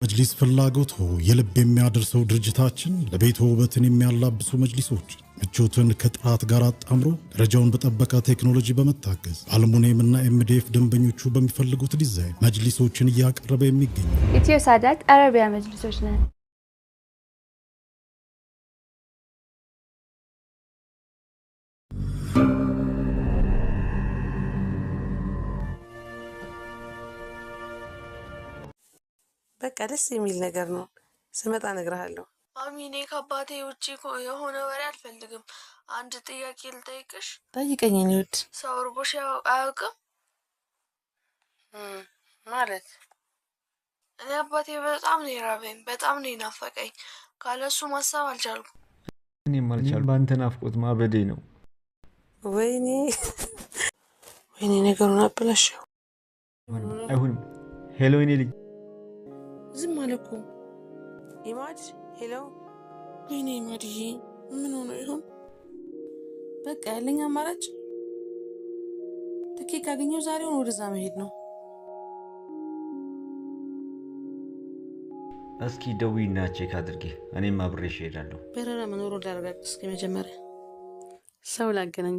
መጅሊስ ፍላጎት የልብ የሚያደርሰው ድርጅታችን ለቤት ውበትን የሚያላብሱ መጅሊሶች ምቾትን ከጥራት ጋር አጣምሮ ደረጃውን በጠበቀ ቴክኖሎጂ በመታገዝ አልሙኒየም እና ኤምዲኤፍ ደንበኞቹ በሚፈልጉት ዲዛይን መጅሊሶችን እያቀረበ የሚገኝ ኢትዮ ሳዳት አረቢያ መጅሊሶች ነን። በቃ ደስ የሚል ነገር ነው። ስመጣ እነግርሃለሁ። አሚኔ ከአባቴ ውጪ የሆነ ወሬ አልፈልግም። አንድ ጥያቄ ልጠይቅሽ። ጠይቀኝ የኔ ውድ። ሰው እርቦሽ አያውቅም ማለት? እኔ አባቴ በጣም ነው የራበኝ፣ በጣም ነው የናፈቀኝ። ካለሱ ማሰብ አልቻልኩም። እኔም አልቻልኩም። በአንተ ናፍቆት ማበዴ ነው። ወይኔ ነገሩን አበላሸው። አይሁንም። ሄሎ የኔ ልጅ ዝም አለ እኮ ኢማድ። ሄሎ ወይኔ ኢማድዬ፣ ምን ሆኖ ይሆን? በቃ ያለኝ አማራጭ ትኬት ካገኘው ዛሬውን ወደዛ መሄድ ነው። እስኪ ደውይና ቼክ አድርጌ እኔም አብሬሽ እሄዳለሁ። በረራ መኖሩ ላረጋግጥ እስኪ መጀመሪያ ሰው ላገናኝ።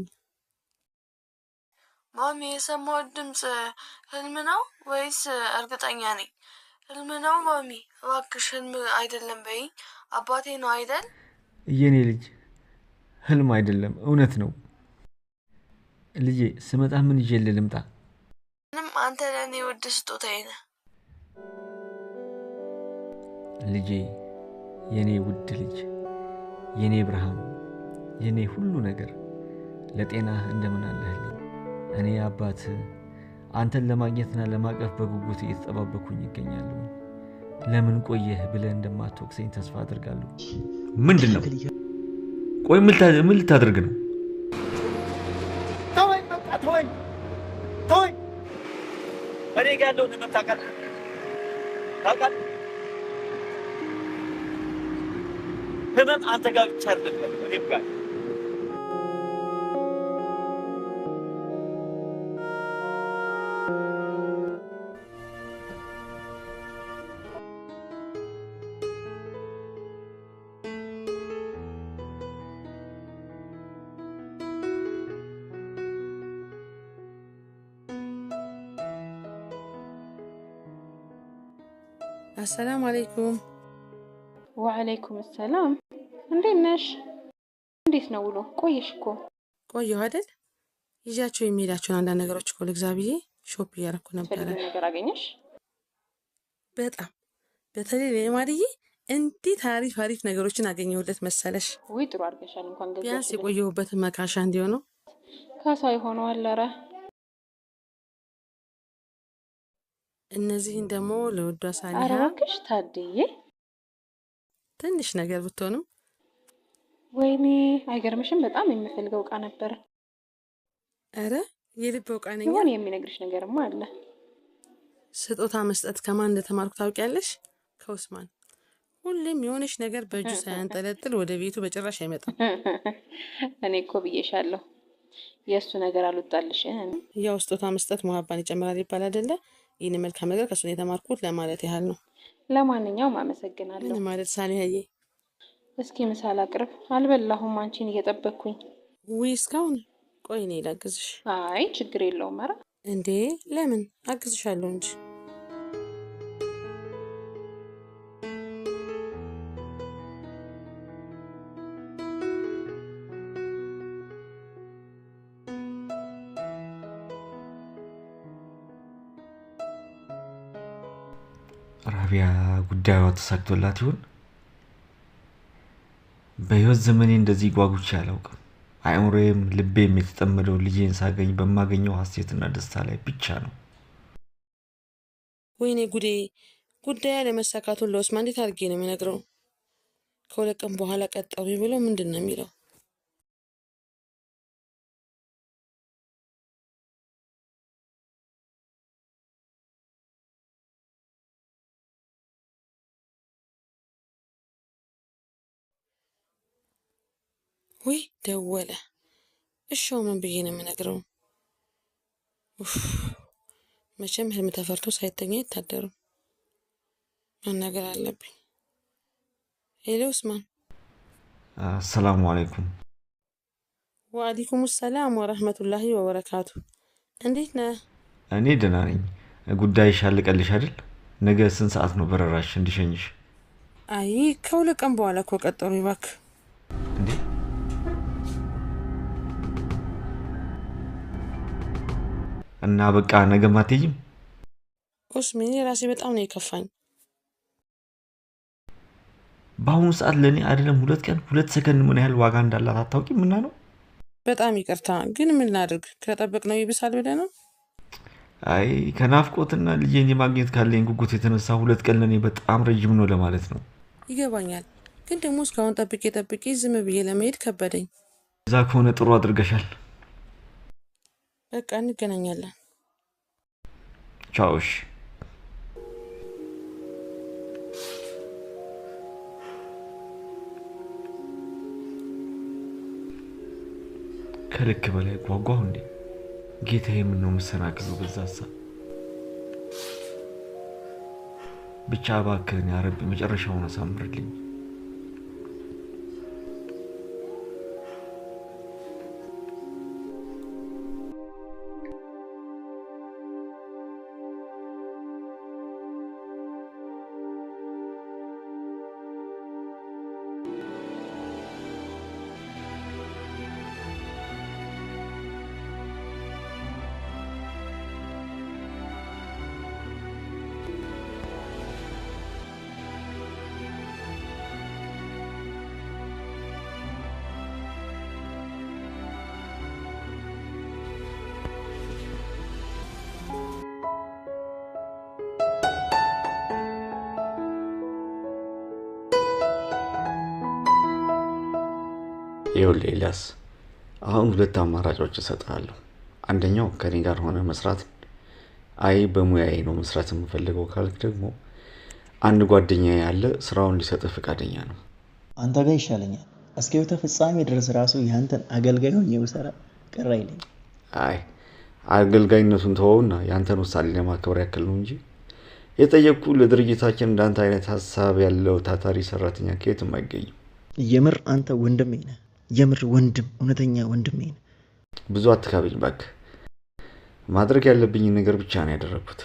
ማሚ፣ የሰማሁት ድምፅ ህልም ነው ወይስ እርግጠኛ ነኝ? ህልም ነው ማሚ? እባክሽ ህልም አይደለም በይኝ። አባቴ ነው አይደል? የኔ ልጅ ህልም አይደለም እውነት ነው። ልጄ ስመጣ ምን ይዤልህ ልምጣ? ምንም፣ አንተ ለእኔ ውድ ስጦታዬ ነህ። ልጄ፣ የኔ ውድ ልጅ፣ የኔ ብርሃን፣ የኔ ሁሉ ነገር፣ ለጤናህ እንደምን አለህልኝ? እኔ አባት አንተን ለማግኘትና ለማቀፍ በጉጉት እየተጠባበኩኝ ይገኛለሁ። ለምን ቆየህ ብለህ እንደማትወቅሰኝ ተስፋ አድርጋለሁ። ምንድን ነው? ቆይ ምን ልታደርግ ነው? ተወኝ፣ በቃ ተወኝ። እኔ ጋር ያለውን ህመም ታውቃለህ? ህመም አንተ ጋር ብቻ አይደለም፣ እኔም ጋር። አሰላሙ አለይኩም። ወአለይኩም ሰላም። እንዴት ነሽ? እንዴት ነው ውሎ? ቆየሽ እኮ። ቆየሁ አይደል? ይዣቸው የሚሄዳቸውን አንዳንድ ነገሮች እኮ ልግዛ ብዬ ሾፕ እያደረኩ ነበረ። ፈልገሽ ነገር አገኘሽ? በጣም በተለይ ለማድዬ እንዴት አሪፍ ነገሮችን አገኘሁለት መሰለሽ። ወይ ጥሩ አድርገሻል። እንኳን ገዛሽ። ቢያንስ የቆየሁበትን መካሻ እንዲሆነው ካሳ ይሆነዋል። ኧረ እነዚህን ደግሞ ለወዷ ሳሊሃ። ኧረ እባክሽ ታድዬ፣ ትንሽ ነገር ብትሆንም ወይኔ አይገርምሽም? በጣም የምፈልገው እቃ ነበር። ኧረ የልብ እቃ ነኝ። ይሆን የሚነግርሽ ነገርማ አለ። ስጦታ መስጠት ከማን እንደተማርኩ ታውቂያለሽ? ከኡስማን። ሁሌም የሆነች ነገር በእጁ ሳያንጠለጥል ወደ ቤቱ በጭራሽ አይመጣም። እኔ እኮ ብዬሻለሁ፣ የእሱ ነገር አልወጣልሽም። ያው ስጦታ መስጠት መሀባን ይጨምራል ይባል አይደለ? ይህን መልካም ነገር ከእሱ ነው የተማርኩት ለማለት ያህል ነው። ለማንኛውም አመሰግናለሁ። ምን ማለት ሳሊሃዬ? እስኪ ምሳል አቅርብ። አልበላሁም አንቺን እየጠበቅኩኝ። ውይ እስካሁን። ቆይ እኔ ላግዝሽ። አይ ችግር የለውም። ኧረ እንዴ ለምን? አግዝሻለሁ እንጂ። ራቢያ ጉዳዩዋ ተሳክቶላት ይሆን? በህይወት ዘመኔ እንደዚህ ጓጉቼ አላውቅም። አእምሮዬም ልቤም የተጠመደው ልጄን ሳገኝ በማገኘው ሀሴትና ደስታ ላይ ብቻ ነው። ወይኔ ጉዴ! ጉዳዩ ለመሳካቱን ለኡስማን እንዴት አድርጌ ነው የምነግረው? ከሁለት ቀን በኋላ ቀጠሩኝ ብሎ ምንድን ነው የሚለው? ውይ ደወለ። እሺው ምን ብዬ ነው የምነግረው? መቼም ህልም ተፈርቶ ሳይተኛ አይታደርም። መናገር አለብኝ። ሄሎ ኡስማን። ሰላም አለይኩም። ወአለይኩም ሰላም ወራህመቱላሂ ወበረካቱ። እንዴት ነህ? እኔ ደህና ነኝ። ጉዳይሽ አለቀልሽ አይደል? ነገ ስንት ሰዓት ነው በረራሽ እንዲሸኝሽ? አይ ከሁለት ቀን በኋላ እኮ ቀጠሩኝ እባክህ። እንዴ እና በቃ ነገ ማትሄጂም? ኡስሚ ራሴ በጣም ነው የከፋኝ። በአሁኑ ሰዓት ለእኔ አይደለም 2 ቀን 2 ሰከንድ ምን ያህል ዋጋ እንዳላት አታውቂም እና ነው? በጣም ይቅርታ፣ ግን ምን ላድርግ? ከጠበቅነው ይብሳል ብለህ ነው? አይ ከናፍቆትና ልጄን የማግኘት ካለኝ ጉጉት የተነሳ 2 ቀን ለእኔ በጣም ረጅም ነው ለማለት ነው። ይገባኛል፣ ግን ደግሞ እስካሁን ጠብቄ ዝም ብዬ ለመሄድ ከበደኝ። እዛ ከሆነ ጥሩ አድርገሻል። በቃ እንገናኛለን። ቻውሽ። ከልክ በላይ ጓጓሁ እንዴ? ጌታዬ ምን ነው መሰናክሉ በዛሳ? ብቻ እባክህን ያ ረቢ መጨረሻውን አሳምርልኝ። ይኸውልህ ኤልያስ፣ አሁን 2 አማራጮች እሰጥሃለሁ። አንደኛው ከኔ ጋር ሆነ መስራት፣ አይ በሙያዬ ነው መስራት የምፈልገው ካልክ ደግሞ አንድ ጓደኛዬ ያለ ስራውን ሊሰጥ ፈቃደኛ ነው። አንተ ጋር ይሻለኛል። እስከ ህይወት ፍጻሜ ድረስ ራሱ ያንተን አገልጋይ ሆኜ ብሰራ ቅር አይለኝም። አይ አገልጋይነቱን ተወውና ያንተን ውሳኔ ለማክበር ያክል ነው እንጂ የጠየቅኩ ለድርጅታችን እንዳንተ አይነት ሀሳብ ያለው ታታሪ ሰራተኛ ከየትም አይገኝም። የምር አንተ ወንድሜ ነህ። የምር ወንድም፣ እውነተኛ ወንድሜ ነህ። ብዙ አትካብኝ እባክህ። ማድረግ ያለብኝ ነገር ብቻ ነው ያደረኩት።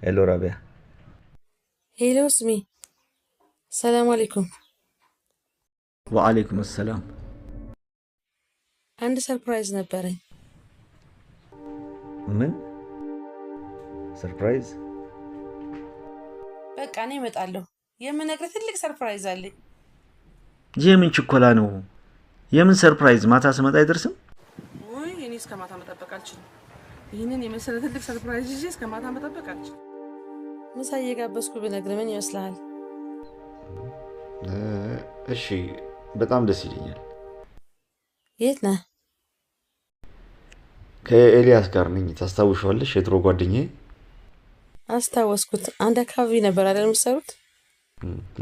ሄሎ ራቢያ። ሄሎ ኡስሚ። ሰላም አለይኩም። ወአለይኩም ሰላም። አንድ ሰርፕራይዝ ነበረኝ። ምን ሰርፕራይዝ? በቃ እኔ እመጣለሁ። የምነግርህ ትልቅ ሰርፕራይዝ አለኝ። የምን ችኮላ ነው? የምን ሰርፕራይዝ? ማታ ስመጣ አይደርስም? ወይ እኔ እስከ ማታ መጠበቅ አልችልም። ይህንን የመሰለ ትልቅ ሰርፕራይዝ ይዤ እስከ ማታ መጠበቅ አልችልም። ምሳ እየጋበዝኩ ብነግርህ ምን ይመስልሃል? እሺ በጣም ደስ ይለኛል። የት ነህ? ከኤልያስ ጋር ነኝ። ታስታውሻለሽ? የድሮ ጓደኛዬ። አስታወስኩት። አንድ አካባቢ ነበር አይደል የምትሰሩት?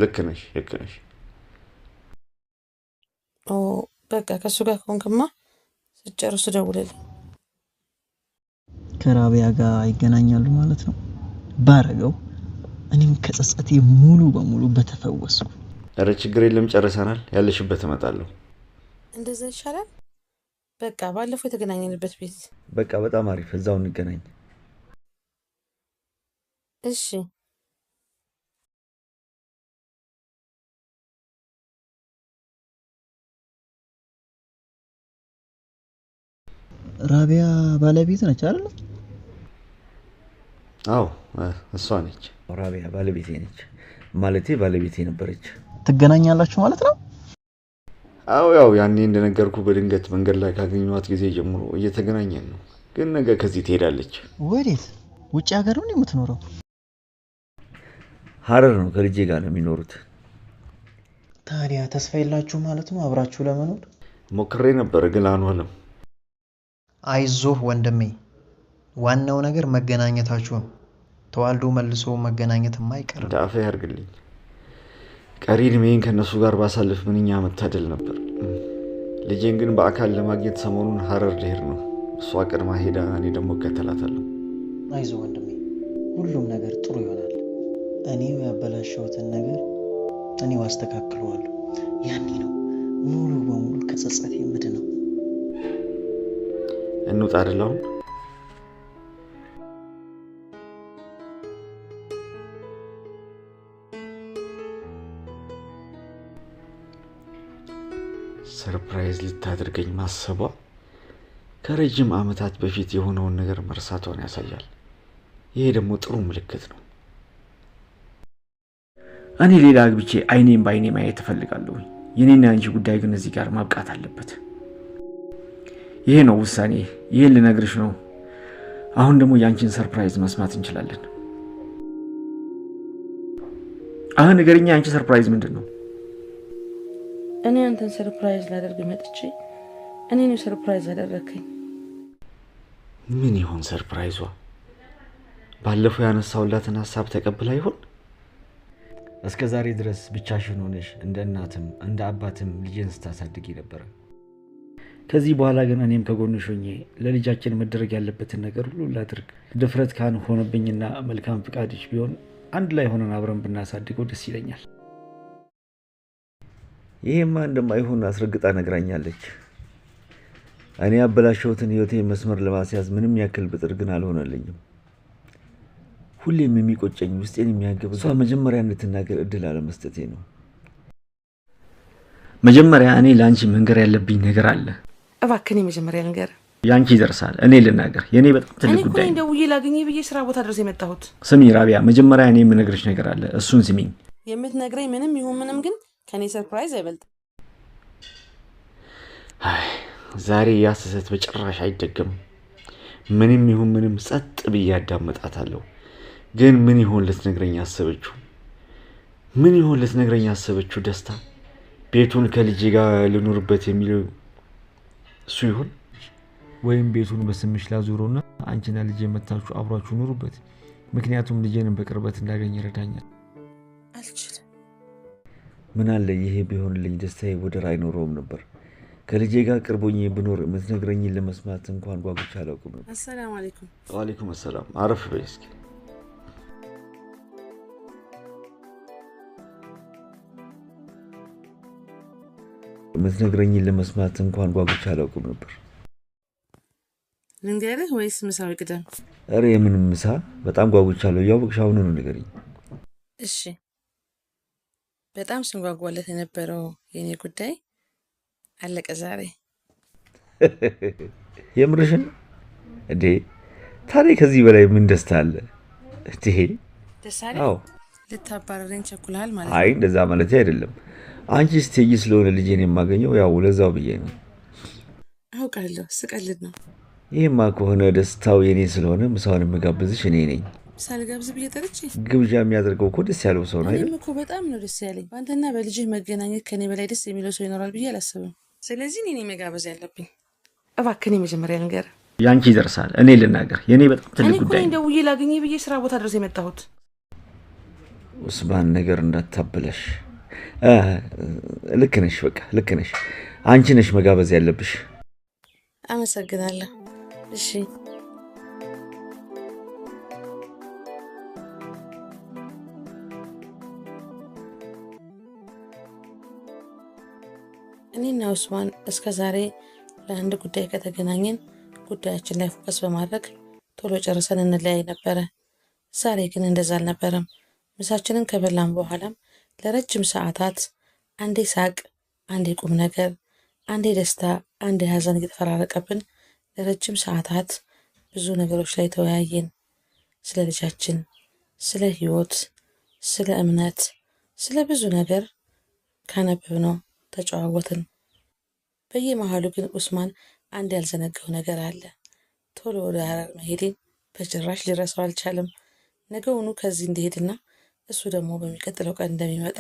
ልክ ነሽ። ኦ በቃ ከሱ ጋር ከሆንክማ ስትጨርሱ ደውልልኝ። ከራቢያ ጋር ይገናኛሉ ማለት ነው። ባረገው እኔም ከጸጸቴ ሙሉ በሙሉ በተፈወስኩ። ኧረ ችግር የለም ጨርሰናል። ያለሽበት እመጣለሁ። እንደዛ ይሻላል። በቃ ባለፈው የተገናኘንበት ቤት። በቃ በጣም አሪፍ። እዛው እንገናኝ። እሺ ራቢያ ባለቤት ነች አይደል? አዎ እሷ ነች። ራቢያ ባለቤቴ ነች። ማለቴ ባለቤቴ ነበረች። ትገናኛላችሁ ማለት ነው? አዎ ያው ያኔ እንደነገርኩ በድንገት መንገድ ላይ ካገኘኋት ጊዜ ጀምሮ እየተገናኘን ነው። ግን ነገ ከዚህ ትሄዳለች። ወዴት? ውጭ ሀገር ነው የምትኖረው? ሀረር ነው ከልጄ ጋር ነው የሚኖሩት። ታዲያ ተስፋ የላችሁ ማለት ነው አብራችሁ ለመኖር? ሞክሬ ነበር ግን አልሆነም። አይዞህ ወንድሜ፣ ዋናው ነገር መገናኘታችሁ ነው። ተዋልዶ መልሶ መገናኘት የማይቀር እንደ አፈ ያርግልኝ። ቀሪ እድሜን ከነሱ ጋር ባሳልፍ ምንኛ መታደል ነበር። ልጄን ግን በአካል ለማግኘት ሰሞኑን ሀረር ልሄድ ነው። እሷ ቀድማ ሄዳ እኔ ደግሞ እከተላታለሁ። አይዞህ ወንድሜ፣ ሁሉም ነገር ጥሩ ይሆናል። እኔው ያበላሸሁትን ነገር እኔው አስተካክለዋለሁ። ያኔ ነው ሙሉ በሙሉ ከጸጸት የምድነው። እንውጣ አይደል አሁን? ሰርፕራይዝ ልታደርገኝ ማሰቧ ከረጅም ዓመታት በፊት የሆነውን ነገር መርሳቷን ያሳያል። ይሄ ደግሞ ጥሩ ምልክት ነው። እኔ ሌላ አግብቼ አይኔን በአይኔ ማየት እፈልጋለሁ። የኔና አንቺ ጉዳይ ግን እዚህ ጋር ማብቃት አለበት። ይሄ ነው ውሳኔ። ይሄን ልነግርሽ ነው። አሁን ደግሞ ያንቺን ሰርፕራይዝ መስማት እንችላለን። አሁን ንገሪኝ፣ ያንቺ ሰርፕራይዝ ምንድነው? እኔ አንተን ሰርፕራይዝ ላደርግ መጥቼ እኔ ነው ሰርፕራይዝ አደረከኝ። ምን ይሆን ሰርፕራይዟ? ባለፈው ያነሳውላትን ሐሳብ ተቀብላ ይሆን? እስከ ዛሬ ድረስ ብቻሽን ሆነሽ እንደ እናትም እንደ አባትም ልጅን ስታሳድጊ ነበር። ከዚህ በኋላ ግን እኔም ከጎንሽ ሆኜ ለልጃችን መደረግ ያለበትን ነገር ሁሉ ላድርግ። ድፍረት ካን ሆነብኝና መልካም ፍቃድሽ ቢሆን አንድ ላይ ሆነን አብረን ብናሳድገው ደስ ይለኛል። ይሄማ እንደማይሆን አስረግጣ ነግራኛለች። እኔ ያበላሸሁትን ህይወቴን መስመር ለማስያዝ ምንም ያክል ብጥር ግን አልሆነልኝም። ሁሌም የሚቆጨኝ ውስጤን የሚያገብ እሷ መጀመሪያ እንድትናገር እድል አለመስጠቴ ነው። መጀመሪያ እኔ ለአንቺ መንገር ያለብኝ ነገር አለ። እባክህ መጀመሪያ ነገር ያንቺ ይደርሳል። እኔ ልናገር። የኔ በጣም ትልቅ ጉዳይ ነው። እኔ ደውዬ ላገኘ ብዬ ስራ ቦታ ድረስ የመጣሁት። ስሚ ራቢያ፣ መጀመሪያ እኔ የምነግርሽ ነገር አለ። እሱን ስሚኝ። የምትነግረኝ ምንም ይሁን ምንም ግን ከኔ ሰርፕራይዝ አይበልጥም። ዛሬ ያሰሰት በጭራሽ አይደገም። ምንም ይሁን ምንም ጸጥ ብዬ አዳምጣታለሁ። ግን ምን ይሆን ልትነግረኝ ያሰበችው? ምን ይሆን ልትነግረኝ ያሰበችው ደስታ? ቤቱን ከልጄ ጋር ልኑርበት የሚለው እሱ ይሆን? ወይም ቤቱን በስምሽ ላዙሮና አንቺና ልጄ መታችሁ አብራችሁ ኑሩበት። ምክንያቱም ልጄንም በቅርበት እንዳገኝ ይረዳኛል። አልችልም። ምን አለ ይሄ ቢሆንልኝ ደስታዬ ወደር አይኖረውም ነበር። ከልጄ ጋር ቅርቦኝ ብኖር የምትነግረኝን ለመስማት እንኳን ጓጉቼ አላውቅም ነበር። አሰላሙ አለይኩም። ወአለይኩም ሰላም። አረፍ በይ እስኪ። የምትነግረኝን ለመስማት እንኳን ጓጉቼ አላውቅም ነበር። ልንገርህ ወይስ ምሳው ይቅደም? ኧረ የምን ምሳ? በጣም ጓጉቻለሁ። ያውቅሽ አሁን ነው ንገሪኝ። እሺ፣ በጣም ስንጓጓለት የነበረው የኔ ጉዳይ አለቀ ዛሬ። የምርሽን እንዴ? ታዲያ ከዚህ በላይ ምን ደስታ አለ? እንዴ ደስ አለ? አዎ። ልታባረረኝ ቸኩልሃል ማለት? አይ እንደዛ ማለት አይደለም። አንቺ ስቴጅ ስለሆነ ልጄን የማገኘው ያው ለዛው ብዬ ነው። አውቃለሁ፣ ስቀልድ ነው። ይሄማ ከሆነ ደስታው የኔ ስለሆነ ምሳውን የምጋብዝሽ እኔ ነኝ። ሳልጋብዝ ብዬ ጠርቼ? ግብዣ የሚያደርገው እኮ ደስ ያለው ሰው ነው አይደል? እኔም እኮ በጣም ነው ደስ ያለኝ። በአንተና በልጅህ መገናኘት ከኔ በላይ ደስ የሚለው ሰው ይኖራል ብዬ አላስብም። ስለዚህ እኔ መጋበዝ ያለብኝ። እባክህ መጀመሪያ ነገር ያንቺ ይደርሳል። እኔ ልናገር። የኔ በጣም ትልቅ ጉዳይ ነው። እኔ ደውዬ ላገኘ ብዬ ስራ ቦታ ድረስ የመጣሁት። ኡስማን ነገር እንዳታበለሽ። ልክ ነሽ፣ በቃ ልክ ነሽ። አንቺ ነሽ መጋበዝ ያለብሽ። አመሰግናለሁ። እሺ እኔና ኡስማን እስከ ዛሬ ለአንድ ጉዳይ ከተገናኘን ጉዳያችን ላይ ፎከስ በማድረግ ቶሎ ጨርሰን እንለያይ ነበረ። ዛሬ ግን እንደዛ አልነበረም። ምሳችንን ከበላን በኋላም ለረጅም ሰዓታት አንዴ ሳቅ፣ አንዴ ቁም ነገር፣ አንዴ ደስታ፣ አንዴ ሀዘን እየተፈራረቀብን ለረጅም ሰዓታት ብዙ ነገሮች ላይ ተወያየን። ስለ ልጃችን፣ ስለ ህይወት፣ ስለ እምነት፣ ስለ ብዙ ነገር ካነበብነው ተጨዋወትን። በየመሃሉ ግን ኡስማን አንድ ያልዘነጋው ነገር አለ። ቶሎ ወደ ሀረር መሄዴን በጭራሽ ሊረሳው አልቻለም። ነገውኑ ከዚህ እንደሄድና እሱ ደግሞ በሚቀጥለው ቀን እንደሚመጣ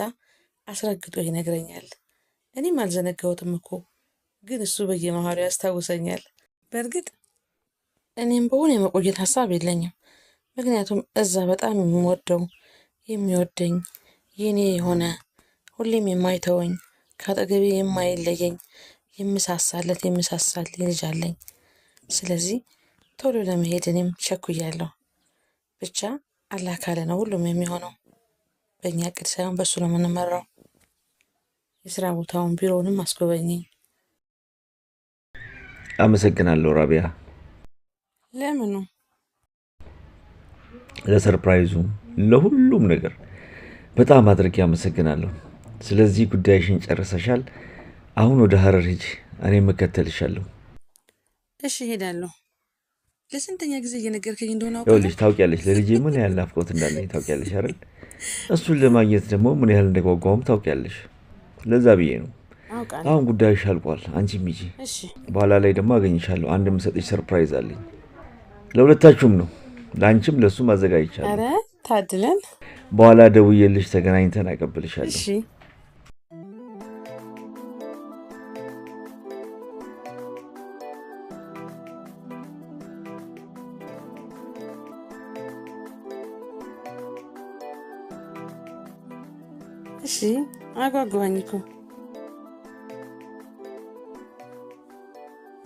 አስረግጦ ይነግረኛል። እኔም አልዘነጋሁትም እኮ፣ ግን እሱ በየመሃሉ ያስታውሰኛል። በእርግጥ እኔም በሆነ የመቆየት ሀሳብ የለኝም። ምክንያቱም እዛ በጣም የሚወደው የሚወደኝ የኔ የሆነ ሁሌም የማይተወኝ ከአጠገቤ የማይለየኝ የምሳሳልኝ ልጅ አለኝ። ስለዚህ ቶሎ ለመሄድ እኔም ቸኩያለሁ። ብቻ አላህ ካለ ነው ሁሉም የሚሆነው። በእኛ እቅድ ሳይሆን በእሱ ነው የምንመራው። የስራ ቦታውን ቢሮውንም አስጎበኘኝ። አመሰግናለሁ ራቢያ። ለምኑ? ለሰርፕራይዙ፣ ለሁሉም ነገር በጣም አድርጌ አመሰግናለሁ። ስለዚህ ጉዳይሽን ጨርሰሻል። አሁን ወደ ሀረር ሂጂ፣ እኔም እከተልሻለሁ። እሺ ሄዳለሁ። ለስንተኛ ጊዜ እየነገርከኝ እንደሆነ ይኸውልሽ፣ ታውቂያለሽ ለልጄ ምን ያህል ናፍቆት እንዳለኝ ታውቂያለሽ አይደል? እሱን ለማግኘት ደግሞ ምን ያህል እንደጓጓሁም ታውቂያለሽ። ለዛ ብዬ ነው። አሁን ጉዳይሽ አልቋል። አንቺም ሂጂ። በኋላ ላይ ደግሞ አገኝሻለሁ። አንድ የምሰጥሽ ሰርፕራይዝ አለኝ። ለሁለታችሁም ነው፣ ለአንቺም ለሱም አዘጋጅቻለሁ። ኧረ ታድለን። በኋላ ደውዬልሽ ተገናኝተን አቀብልሻለሁ። እሺ እሺ አጓጓኝ እኮ።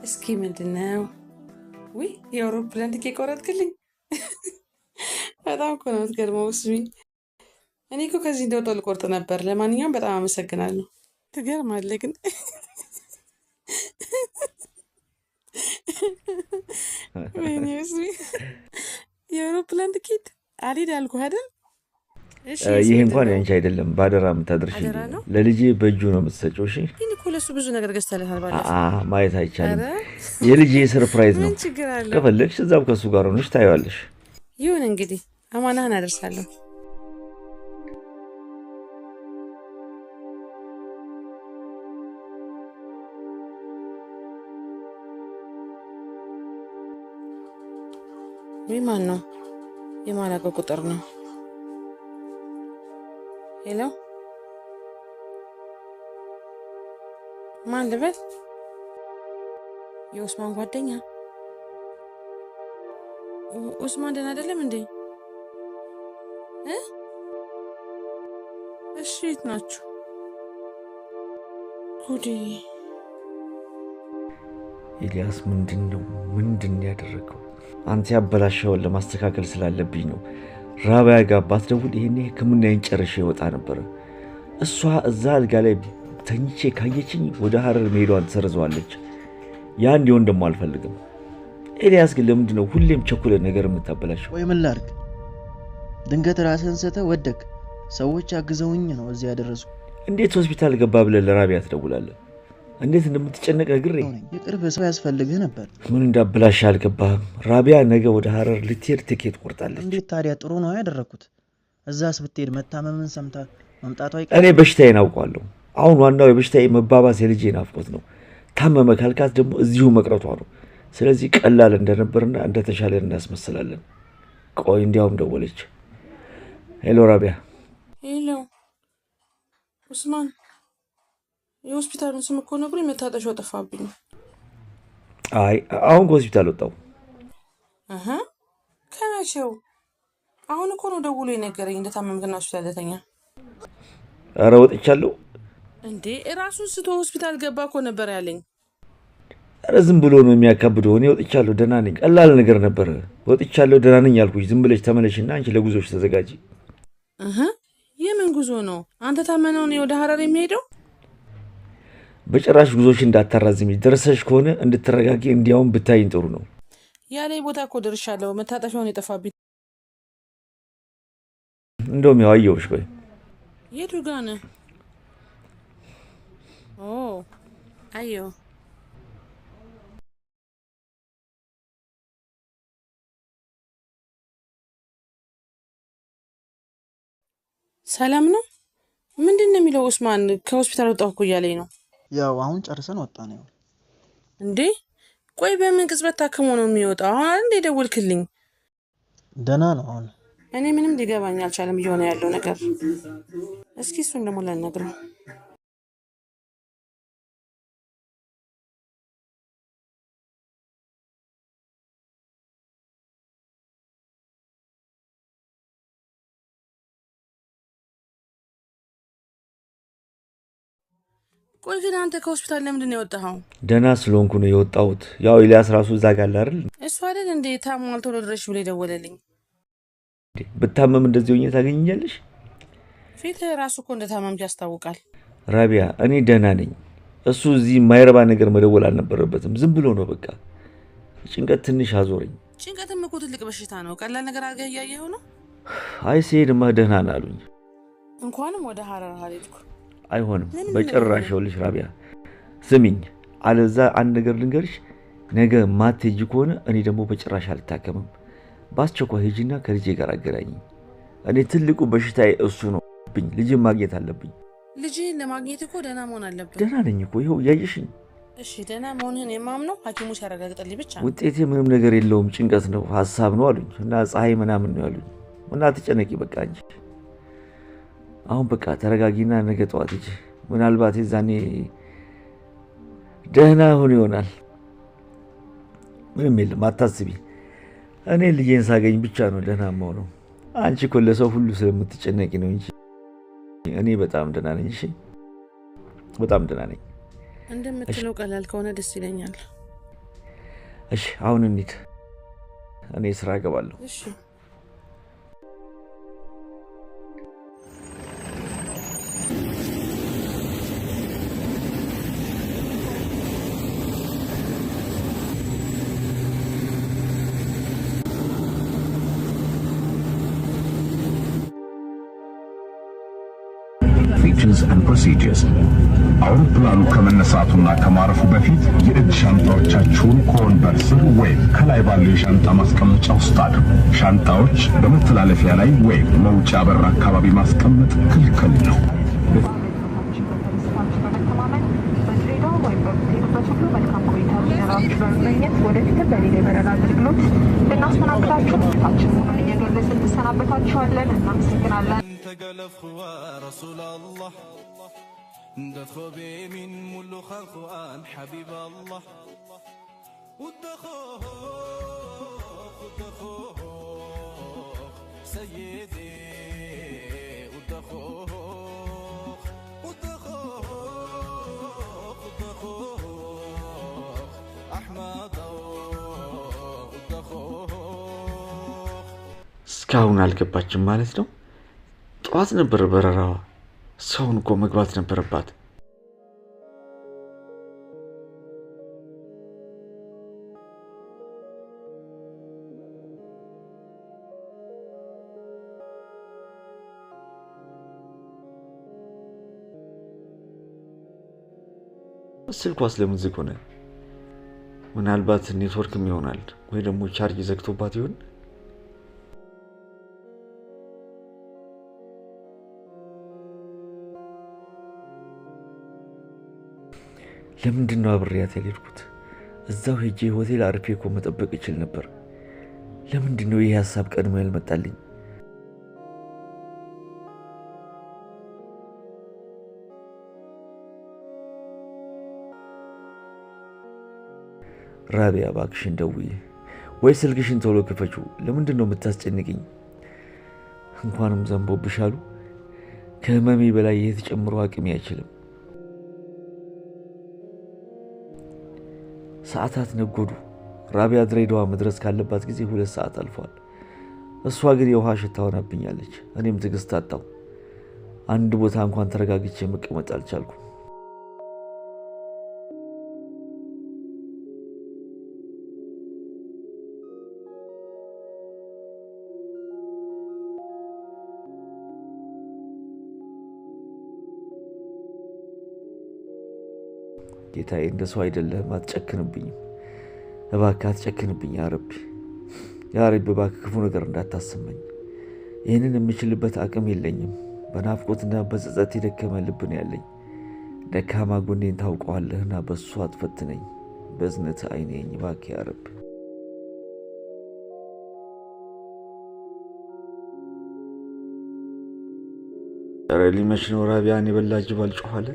እስኪ ምንድነው? ውይ የአውሮፕላን ትኬት ቆረጥክልኝ? በጣም እኮ ነው የምትገርመው ስሚ። እኔ እኮ ከዚህ እንደወጣሁ ልቆርጥ ነበር። ለማንኛውም በጣም አመሰግናለሁ። ትገርማለህ ግን። ወይኔ ስሚ፣ የአውሮፕላን ትኬት አልሄድ አልኩህ አይደል? ይሄ እንኳን ያንቺ አይደለም፣ ባደራ የምታደርሽልኝ ለልጄ በእጁ ነው የምትሰጪው። እሺ ግን እኮ ለሱ ብዙ ነገር ገዝተልሃል ባለፈው። ማየት አይቻልም። የልጄ ሰርፕራይዝ ነው። ከፈለግሽ እዛው ከሱ ጋር ሆነሽ ታይዋለሽ። ይሁን እንግዲህ፣ አማናህን አደርሳለሁ። ወይ ማን ነው? የማላውቀው ቁጥር ነው። ሄሎ ማን ልበል? የኡስማን ጓደኛ። ኡስማን ደህና አይደለም እንዴ? እሺ የት ናችሁ? ጉዴ! ኤልያስ ምንድን ያደረገው? አንተ ያበላሸውን ለማስተካከል ስላለብኝ ነው። ራቢያ ጋር ባትደውል ይሄኔ ሕክምናዬን ጨርሼ ይወጣ ነበር። እሷ እዛ አልጋ ላይ ተኝቼ ካየችኝ ወደ ሀረር መሄዷን ትሰርዘዋለች። ያ እንዲሆን ደግሞ አልፈልግም። ኤልያስ ግን ለምንድን ነው ሁሌም ቸኩለ ነገር የምታበላሸው? ወይ ምን ላድርግ? ድንገት ራስህን ስተህ ወደቅ። ሰዎች አግዘውኝ ነው እዚህ ያደረሱ። እንዴት ሆስፒታል ገባ ብለህ ለራቢያ ትደውላለህ? እንዴት እንደምትጨነቅ ነግሬ። የቅርብ ሰው ያስፈልግህ ነበር። ምን እንዳበላሽ አልገባህም። ራቢያ ነገ ወደ ሀረር ልትሄድ ትኬት ቆርጣለች። እንዴት ታዲያ? ጥሩ ነው ያደረኩት። እዛስ ብትሄድ መታመምን ሰምታ መምጣቷ አይቀር። እኔ በሽታዬን አውቀዋለሁ። አሁን ዋናው የበሽታዬ መባባስ የልጄ ናፍቆት ነው። ታመመ ካልካት ደግሞ እዚሁ መቅረቷ ነው። ስለዚህ ቀላል እንደነበርና እንደተሻለ እናስመስላለን። ቆይ እንዲያውም ደወለች። ሄሎ ራቢያ። ሄሎ ኡስማን፣ የሆስፒታሉን ስም እኮ ነግሮኝ መታጠሻው ጠፋብኝ። አይ አሁን ከሆስፒታል ወጣሁ። ከመቼው? አሁን እኮ ነው ደውሎ የነገረኝ እንደታመምክና ሆስፒታል ልተኛ። ኧረ ወጥቻለሁ። እንዴ ራሱን ስቶ ሆስፒታል ገባ እኮ ነበር ያለኝ። ኧረ ዝም ብሎ ነው የሚያካብደው። እኔ ወጥቻለሁ፣ ደህና ነኝ። ቀላል ነገር ነበር። ወጥቻለሁ፣ ደህና ነኝ ያልኩሽ። ዝም ብለሽ ተመለሽና አንቺ ለጉዞሽ ተዘጋጂ። የምን ጉዞ ነው? አንተ ታመነው ነው ወደ ሀረር የሚሄደው? በጭራሽ ጉዞሽ እንዳታራዝሚ። ደርሰሽ ከሆነ እንድትረጋጊ እንዲያውም ብታይኝ ጥሩ ነው። ያለ ቦታ እኮ ደርሻለሁ። መታጠፊያውን የጠፋብኝ። እንደውም ያው አየሁሽ። ቆይ የቱ ጋር ነህ? አየሁ ሰላም ነው? ምንድነው የሚለው ኡስማን? ከሆስፒታል ወጣሁ እኮ እያለኝ ነው። ያው አሁን ጨርሰን ወጣን። ያው እንዴ ቆይ በምን ቅጽበት ታክሞ ነው የሚወጣው? አሁን እንዴ ደወልክልኝ? ደህና ነው አሁን። እኔ ምንም ሊገባኝ አልቻለም እየሆነ ያለው ነገር። እስኪ እሱን ደግሞ ላናግረው። ቆይ ግን አንተ ከሆስፒታል ለምንድን ነው የወጣኸው? ደህና ስለሆንኩ ነው የወጣሁት። ያው ኤልያስ ራሱ እዛ ጋር አለ አይደል? እሱ አይደል እንዴ ታሟል ቶሎ ድረሽ ብሎ የደወለልኝ? ብታመም እንደዚህ ሆኜ ታገኘኛለሽ? ፊትህ ራሱ እኮ እንደታመምክ ያስታውቃል። ራቢያ እኔ ደህና ነኝ። እሱ እዚህ የማይረባ ነገር መደወል አልነበረበትም። ዝም ብሎ ነው በቃ። ጭንቀት ትንሽ አዞረኝ። ጭንቀትም እኮ ትልቅ በሽታ ነው። ቀላል ነገር አድርገህ እያየኸው ነው። አይ ሲሄድማ ደህና ነው አሉኝ። እንኳንም ወደ ሐረር ሄድኩ። አይሆንም በጭራሽ። ይኸውልሽ ራቢያ ስሚኝ፣ አለዛ አንድ ነገር ልንገርሽ። ነገ ማትሄጂ ከሆነ እኔ ደግሞ በጭራሽ አልታከምም። በአስቸኳይ ሂጂና ከልጄ ጋር አገናኝኝ። እኔ ትልቁ በሽታዬ እሱ ነው። ልጄን ማግኘት አለብኝ። ልጄን ለማግኘት እኮ ደህና መሆን አለብን። ደህና ነኝ እኮ ይኸው እያየሽኝ። እሺ ደህና መሆንህን የማምነው ሐኪሙ ሲያረጋግጥልኝ ብቻ ነው። ውጤቴ ምንም ነገር የለውም፣ ጭንቀት ነው፣ ሀሳብ ነው አሉኝ እና ፀሐይ ምናምን ነው ያሉኝ። እና አትጨነቂ በቃ እንጂ አሁን በቃ ተረጋጊና ነገ ጠዋት ሂጂ። ምናልባት የዛኔ ደህና ሆኖ ይሆናል። ምንም የለም አታስቢ። እኔ ልጄን ሳገኝ ብቻ ነው ደህና የምሆነው። አንቺ እኮ ለሰው ሁሉ ስለምትጨነቂ ነው እንጂ እኔ በጣም ደህና ነኝ። እሺ በጣም ደህና ነኝ። እንደምትለው ቀላል ከሆነ ደስ ይለኛል። እሺ አሁን እንሂድ፣ እኔ ስራ እገባለሁ። እሺ Features and procedures. አውሮፕላኑ ከመነሳቱና ከማረፉ በፊት የእጅ ሻንጣዎቻችሁን ከወንበር ስር ወይም ከላይ ባለው የሻንጣ ማስቀመጫ ውስጥ አድርጉ። ሻንጣዎች በመተላለፊያ ላይ ወይም መውጫ በር አካባቢ ማስቀመጥ ክልክል ነው። ወደፊት በሌላ የበረራ አገልግሎት ልናስተናግዳችሁ ታችሁን እየገለጽን እንሰናበታችኋለን። እናመሰግናለን። تقلف خوا رسول الله ندخبي من ملوخ القرآن حبيب الله ودخوه سيدي ودخوه أحمد ودخوه እስካሁን አልገባችም ማለት ነው። ጠዋት ነበር በረራዋ። ሰውን እኮ መግባት ነበረባት። ስልኳስ ለምን ዝግ ሆነ? ምናልባት ኔትወርክም ይሆናል ወይ ደግሞ ቻርጅ ዘግቶባት ይሆን? ለምንድን ነው አብሬያት ያልሄድኩት? እዛው ሄጄ ሆቴል አርፌ እኮ መጠበቅ ይችል ነበር። ለምንድን ነው ይሄ ሐሳብ ቀድሞ ያልመጣልኝ? ራቢያ እባክሽን ደውዪ ወይ ስልክሽን ቶሎ ክፈችው። ለምንድን ነው የምታስጨንቅኝ? እንኳንም ዘንቦብሻሉ። ከህመሜ በላይ ይሄ ተጨምሮ አቅሜ አይችልም። ሰዓታት ነጎዱ። ራቢያ ድሬዳዋ መድረስ ካለባት ጊዜ 2 ሰዓት አልፏል። እሷ ግን የውሃ ሽታ ሆናብኛለች። እኔም ትዕግስት አጣሁ። አንድ ቦታ እንኳን ተረጋግቼ መቀመጥ አልቻልኩም። ጌታዬ እንደ ሰው አይደለም፣ አትጨክንብኝ እባክህ፣ አትጨክንብኝ ያ ረቢ። ያ ረቢ እባክህ ክፉ ነገር እንዳታሰማኝ። ይህንን የምችልበት አቅም የለኝም። በናፍቆትና በጸጸት የደከመ ልብ ነው ያለኝ። ደካማ ጎኔን ታውቀዋለህና በሱ አትፈትነኝ። በእዝነት አይኔኝ እባክህ ያ ረብ። ኧረ ሊመሽ ነው። ራቢያን የበላ ጅብ አልጮህ አለ።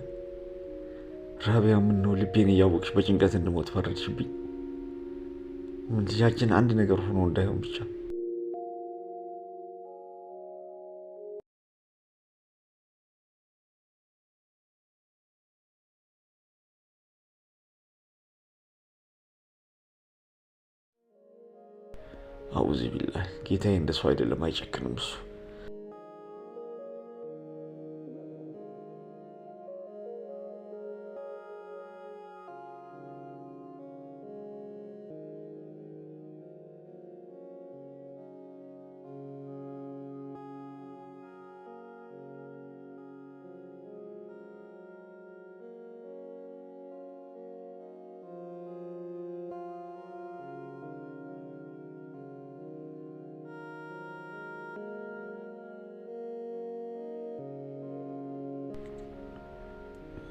ራቢያ ምነው ልቤን እያወቅሽ በጭንቀት እንድሞት ፈረድሽብኝ? ልጃችን አንድ ነገር ሆኖ እንዳይሆን ብቻ። አውዚ ቢላህ ጌታዬ እንደሱ አይደለም፣ አይጨክንም እሱ።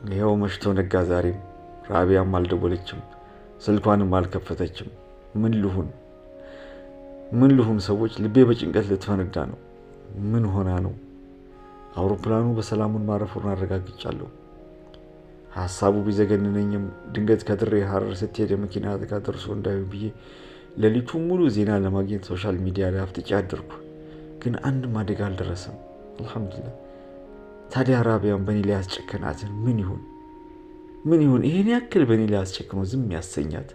ይኸው መሽቶ ነጋ። ዛሬም ራቢያም አልደወለችም፣ ስልኳንም አልከፈተችም። ምን ልሁን ሰዎች? ልቤ በጭንቀት ልትፈነዳ ነው። ምን ሆና ነው? አውሮፕላኑ በሰላሙን ማረፉን አረጋግጫለሁ። ሐሳቡ ቢዘገንነኝም ድንገት ከድሬ ሐረር ስትሄድ የመኪና አደጋ ደርሶ እንዳዩ ብዬ ሌሊቱን ሙሉ ዜና ለማግኘት ሶሻል ሚዲያ ላይ አፍጥጬ አደርኩ። ግን አንድም አደጋ አልደረሰም። አልሐምዱሊላህ። ታዲያ ራቢያን በእኔ ላይ ያስጨከናትን ምን ይሁን? ይሄን ያክል በእኔ ላይ ያስጨክኖ ዝም ያሰኛት?